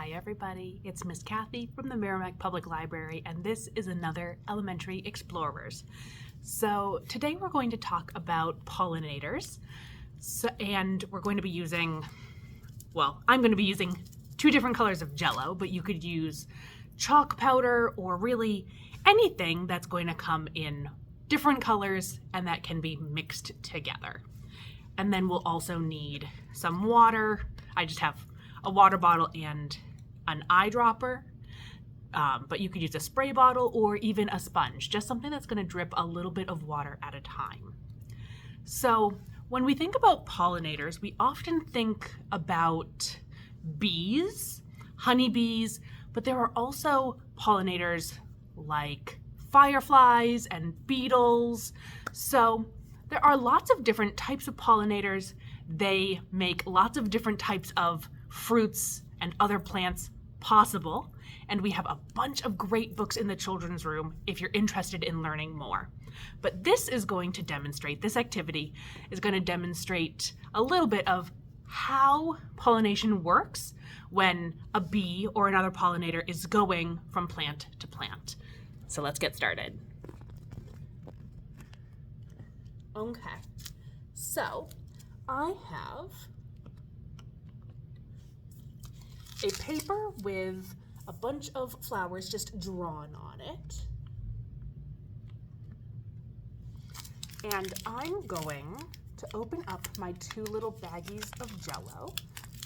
Hi everybody, it's Miss Kathy from the Merrimack Public Library, and this is another Elementary Explorers. So today we're going to talk about pollinators, and we're going to be using, I'm going to be using two different colors of Jell-O, but you could use chalk powder or really anything that's going to come in different colors and that can be mixed together. And then we'll also need some water. I just have a water bottle and an eyedropper, but you could use a spray bottle or even a sponge, just something that's going to drip a little bit of water at a time. So when we think about pollinators, we often think about bees, honeybees, but there are also pollinators like fireflies and beetles. So there are lots of different types of pollinators. They make lots of different types of fruits and other plants possible. And we have a bunch of great books in the children's room if you're interested in learning more. But this activity is going to demonstrate a little bit of how pollination works when a bee or another pollinator is going from plant to plant. So let's get started. Okay, so I have a paper with a bunch of flowers just drawn on it. And I'm going to open up my two little baggies of Jell-O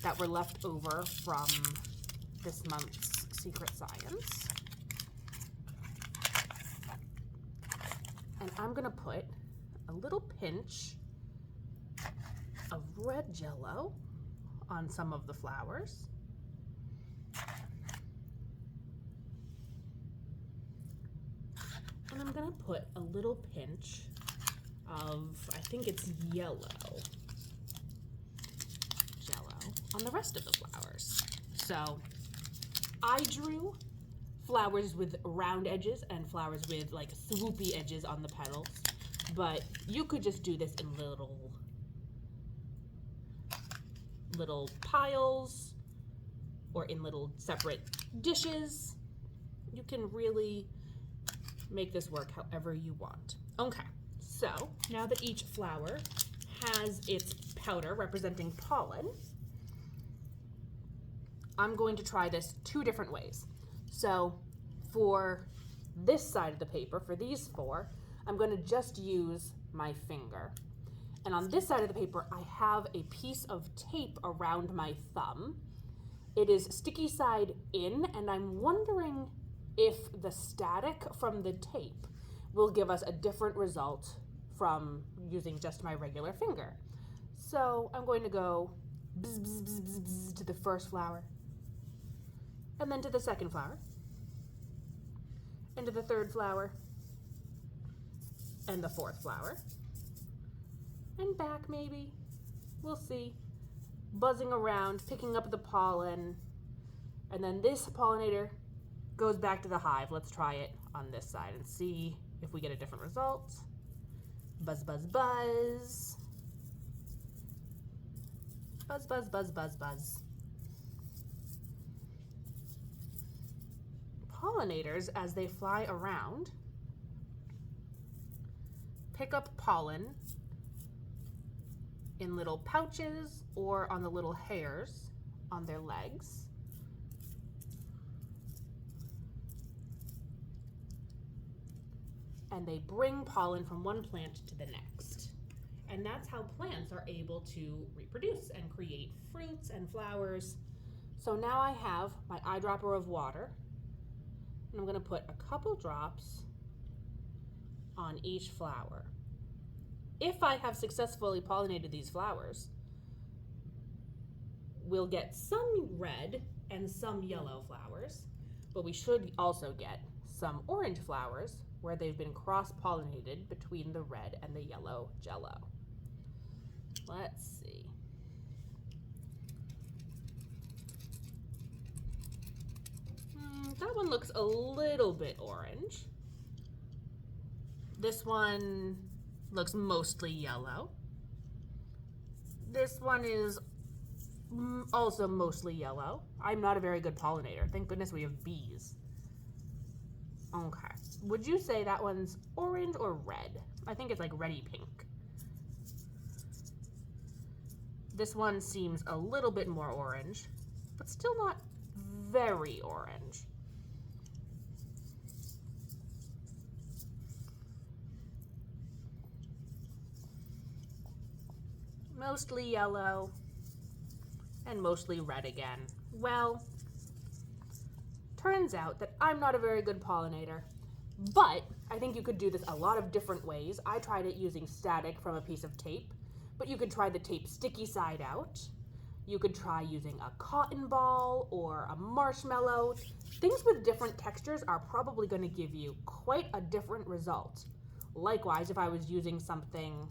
that were left over from this month's Secret Science. And I'm gonna put a little pinch of red Jell-O on some of the flowers. And I'm gonna put a little pinch of, I think it's yellow Jell-O on the rest of the flowers. So I drew flowers with round edges and flowers with like swoopy edges on the petals, but you could just do this in little piles or in little separate dishes. You can really make this work however you want. Okay, so now that each flower has its powder representing pollen, I'm going to try this two different ways. So for this side of the paper, for these four, I'm going to just use my finger. And on this side of the paper, I have a piece of tape around my thumb. It is sticky side in, and I'm wondering if the static from the tape will give us a different result from using just my regular finger. So I'm going to go bzz, bzz, bzz, bzz, bzz to the first flower, and then to the second flower, and to the third flower, and the fourth flower, and back maybe. We'll see. Buzzing around, picking up the pollen, and then this pollinator goes back to the hive. Let's try it on this side and see if we get a different result. Buzz, buzz, buzz. Buzz, buzz, buzz, buzz, buzz. Pollinators, as they fly around, pick up pollen in little pouches or on the little hairs on their legs. And they bring pollen from one plant to the next. And that's how plants are able to reproduce and create fruits and flowers. So now I have my eyedropper of water, and I'm gonna put a couple drops on each flower. If I have successfully pollinated these flowers, we'll get some red and some yellow flowers, but we should also get some orange flowers where they've been cross-pollinated between the red and the yellow Jell-O. Let's see. That one looks a little bit orange. This one looks mostly yellow. This one is Also mostly yellow. I'm not a very good pollinator. Thank goodness we have bees. Okay. Would you say that one's orange or red? I think it's like reddy pink. This one seems a little bit more orange, but still not very orange. Mostly yellow and mostly red again. Well, turns out that I'm not a very good pollinator, but I think you could do this a lot of different ways. I tried it using static from a piece of tape, but you could try the tape sticky side out. You could try using a cotton ball or a marshmallow. Things with different textures are probably going to give you quite a different result. Likewise, if I was using something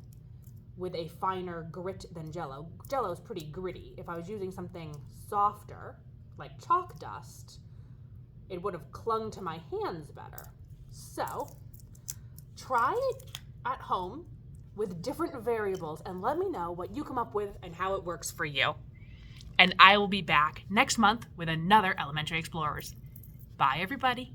with a finer grit than Jello, Jello is pretty gritty. If I was using something softer, like chalk dust, it would have clung to my hands better. So, try it at home with different variables and let me know what you come up with and how it works for you. And I will be back next month with another Elementary Explorers. Bye, everybody.